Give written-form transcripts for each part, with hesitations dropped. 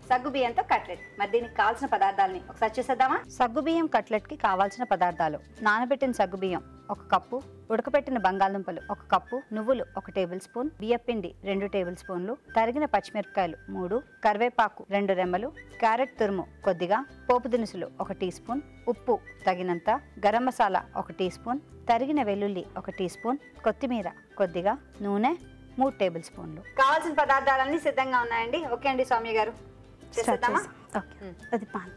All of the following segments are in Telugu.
సగ్గుబియ్యంతో కట్లెట్. మరి దీనికి కావాల్సిన పదార్థాలని ఒకసారి చూసేద్దామా? సగ్గుబియ్యం కట్లెట్ కి కావాల్సిన పదార్థాలు: నానబెట్టిన సగ్గుబియ్యం 1 కప్పు, ఉడకపెట్టిన బంగాళదుంపలు 1 కప్పు, నువ్వులు 1 టేబుల్ స్పూన్, బియ్యపిండి 2 టేబుల్ స్పూన్లు, తరిగిన పచ్చిమిరపకాయలు 3, కరివేపాకు 2 రెమ్మలు, క్యారెట్ తురుము కొద్దిగా, పోపు దినుసులు 1 టీ స్పూన్, ఉప్పు తగినంత, గరం మసాలా 1 టీ స్పూన్, తరిగిన వెల్లుల్లి 1 టీ స్పూన్, కొత్తిమీర కొద్దిగా, నూనె 3 టేబుల్ స్పూన్లు. కావాల్సిన పదార్థాలన్నీ సిద్ధంగా ఉన్నాయండి. ఓకే అండి సౌమ్య గారు, చేసేద్దామా? అది పాన్.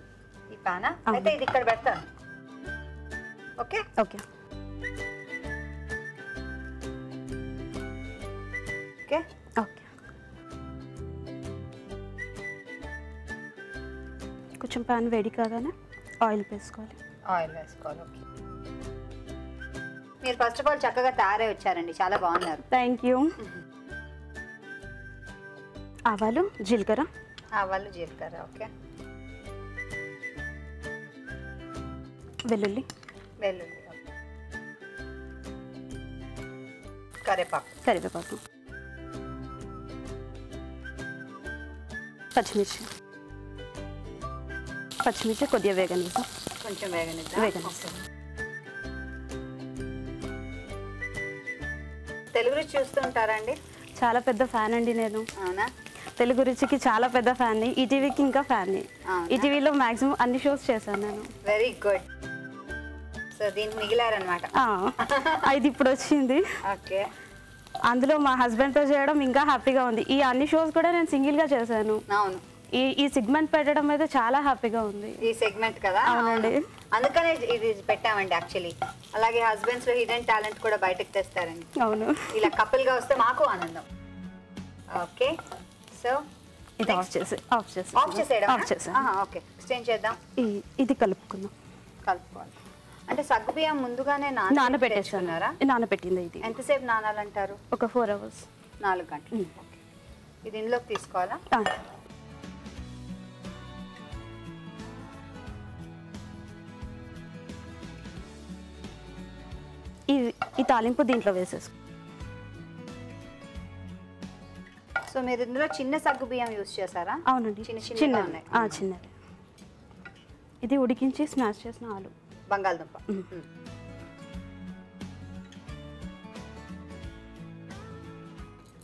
ఈ పానా అయితే ఇది ఇక్కడ పెడతాను. Okay okay okay okay. కొంచెం పాన్ వేడి కాగానే ఆయిల్ వేసుకోవాలి. ఆయిల్ వేసుకోవాలి. ఓకే. మీరు ఫస్ట్ ఆఫ్ ఆల్ చక్కగా తయారై వచ్చారండి, చాలా బాగున్నారు. Thank you. ఆవాలు, జీలకర్ర. ఆవాలు, జీలకర్ర. ఓకే. వెల్లుల్లి. వెల్లుల్లి. కరివేపాకు. కరివేపాకు. పచ్చిమిర్చి. పచ్చిమిర్చి కొద్దిగా వేగనిద్దాం. కొంచెం వేగనిద్దాం. తెలుగు రుచి చూస్తూ ఉంటారా అండి? చాలా పెద్ద ఫ్యాన్ అండి నేను. అవునా? తెలుగు రుచికి చాలా పెద్ద ఫ్యాన్ని. ఈటీవీకి ఇంకా ఫ్యాన్ని. ఈటీవీలో మాక్సిమం అన్ని షోస్ చేశాను నేను. Very good. సో దీనికి మిగిలారనమాట. ఇది ఇప్పుడు వచ్చింది. ఓకే. అందులో మా హస్బెండ్తో చేయడం ఇంకా హ్యాపీగా ఉంది. ఈ అన్ని షోస్ కూడా నేను సింగిల్గా చేశాను. అవును. ఈ సెగ్మెంట్ పెట్టడం అయితే చాలా హ్యాపీగా ఉంది. ఈ సెగ్మెంట్ కదా? అవునండి. అందుకనే ఇది పెట్టామండి యాక్చువల్లీ. అలాగే హస్బెండ్స్ లో హిడెన్ టాలెంట్ కూడా బయటకు తెస్తారండి. అవును. ఇలా కపుల్ గా వస్తే మాకు ఆనందం. ఓకే. సో ఇది ఆఫ్ చేసేయడం. ఓకే. స్టేన్ చేద్దాం. ఇది కలుపుకుందాం. కలుపుకోవాలి అంటే సగ్గుబియ్యం ముందుగానే నానబెట్టేస్తున్నారా? నానబెట్టింది. ఇది ఎంతసేపు నానాలంటారు? ఒక 4 hours. 4 గంటలు. ఇది ఇందులోకి తీసుకోవాలా? ఈ తాలింపు దీంట్లో వేసేసుకో. సో మీరు ఇందులో చిన్న సగ్గు బియ్యం యూజ్ చేశారా? అవునండి. చిన్నది. ఇది ఉడికించి స్మాష్ చేసిన ఆలు, బంగాళదుంప.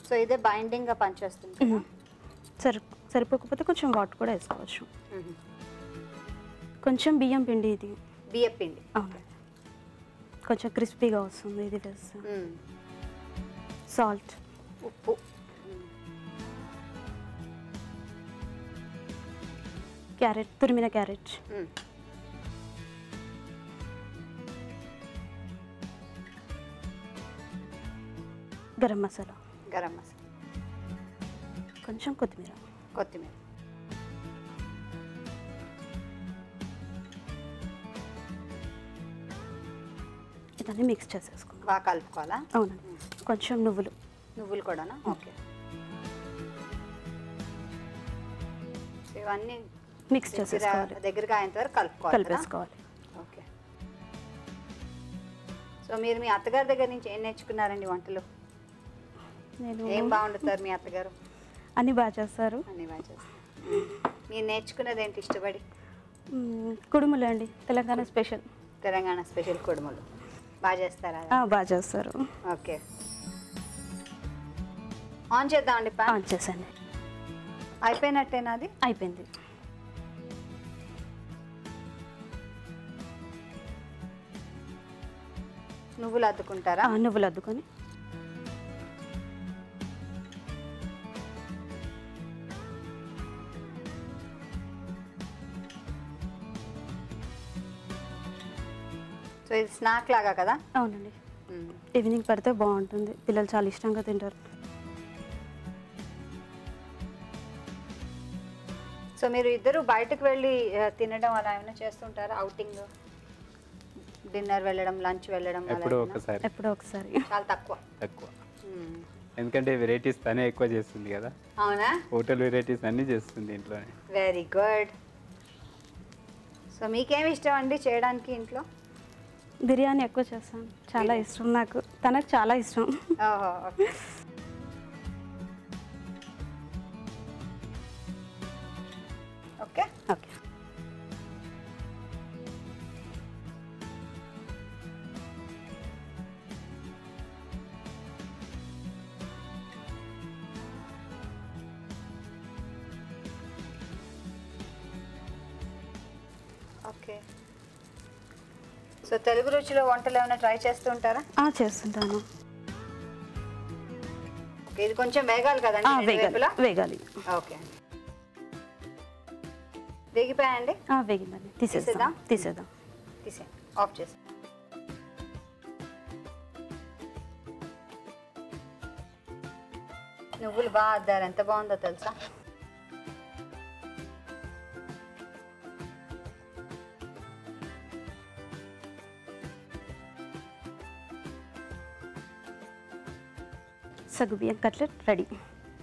సో ఇదే బైండింగ్ గా పనిచేస్తుంది. సరిపోకపోతే కొంచెం వాటర్ కూడా వేసుకోవచ్చు. కొంచెం బియ్యం పిండి. ఇది బియ్యం పిండి. అవును. కొంచెం క్రిస్పీగా వస్తుంది ఇది వేస్తే. సాల్ట్, ఉప్పు, క్యారెట్, తురిమిన క్యారెట్, గరం మసాలా, కొంచెం కొత్తిమీర. ఇవన్నీ మిక్స్ చేసేసుకుందాం. బాగా కలుపుకోవాలా? అవునండి. కొంచెం నువ్వులు కూడానా? ఓకే. ఇవన్నీ మిక్స్ చేసేసుకోవాలి. దగ్గరగా అయ్యేంత వరకు కలిపేసుకోవాలి. ఓకే. సో మీరు మీ అత్తగారి దగ్గర నుంచి ఏం నేర్చుకున్నారండి వంటలు? ఏం బాగుండుతారు మీ అత్తగారు? అన్ని బాగా చేస్తారు. మీరు నేర్చుకున్నది ఏంటి ఇష్టపడి? కుడుములు అండి. తెలంగాణ స్పెషల్ కుడుములు బాగా చేస్తారా? బాగా చేస్తారు. ఓకే. ఆన్ చేద్దామండి. ఆన్ చేశాను. అయిపోయినట్టేనా? అది అయిపోయింది. నువ్వులు అద్దుకుంటారా? నువ్వులు అద్దుకొని సో ఇది స్నాక్ లాగా కదా? అవునండి. ఈవినింగ్ పెడితే బాగుంటుంది. పిల్లలు చాలా ఇష్టంగా తింటారు. సో మీరు ఇద్దరు బయటకు వెళ్ళి తినడం అలా ఏమైనా చేస్తుంటారా? అవుటింగ్, డిన్నర్ వెళ్ళడం, లంచ్ వెళ్ళడం? ఎప్పుడో ఒకసారి. చాలా తక్కువ. ఎందుకంటే వెరైటీస్ తనే ఎక్కువ చేస్తుంది కదా. అవునా? హోటల్ వెరైటీస్ అన్నీ చేస్తుంది ఇంట్లోనే. Very good. సో మీకేమి ఇష్టం అండి చేయడానికి ఇంట్లో? బిర్యానీ ఎక్కువ చేస్తాను. చాలా ఇష్టం నాకు. తనకు చాలా ఇష్టం. ఓహో. Okay. Okay. Okay. Okay. So Telugu రుచిలో వంటలు ఏమైనా ట్రై చేస్తూ ఉంటారా? చేస్తుంటాను. ఇది కొంచెం వేగాలి కదండి? వేగాలి. ఓకే. వేగిపోయాయండి? వేగిందండి. తీసేద్దాం. తీసేద్దాం. తీసేయండి. ఆఫ్ చేసి నువ్వులు బాగా అద్దారు. ఎంత బాగుందో తెలుసా? సగ్గుబియ్యం కట్లెట్ రెడీ.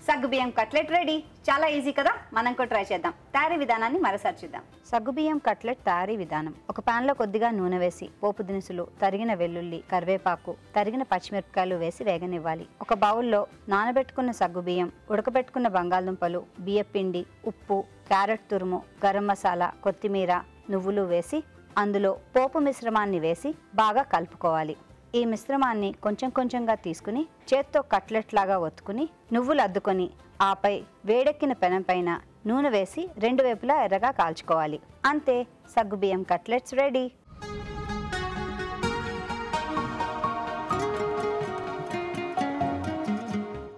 సగ్గుబియ్యం కట్లెట్ రెడీ. చాలా ఈజీ కదా, మనం కూడా ట్రై చేద్దాం. తయారీ విధానాన్ని మరోసారి చూద్దాం. సగ్గుబియ్యం కట్లెట్ తయారీ విధానం: ఒక పాన్ లో కొద్దిగా నూనె వేసి పోపు దినుసులు, తరిగిన వెల్లుల్లి, కరివేపాకు, తరిగిన పచ్చిమిరపకాయలు వేసి వేగనివ్వాలి. ఒక బౌల్లో నానబెట్టుకున్న సగ్గుబియ్యం, ఉడకబెట్టుకున్న బంగాళదుంపలు, బియ్యపిండి, ఉప్పు, క్యారెట్ తురుము, గరం మసాలా, కొత్తిమీర, నువ్వులు వేసి అందులో పోపు మిశ్రమాన్ని వేసి బాగా కలుపుకోవాలి. ఈ మిశ్రమాన్ని కొంచెం కొంచెంగా తీసుకుని చేత్తో కట్లెట్ లాగా ఒత్తుకుని నువ్వులు అద్దుకొని ఆపై వేడెక్కిన పెనం పైన నూనె వేసి రెండు వైపులా ఎర్రగా కాల్చుకోవాలి. అంతే, సగ్గుబియ్యం కట్లెట్స్ రెడీ.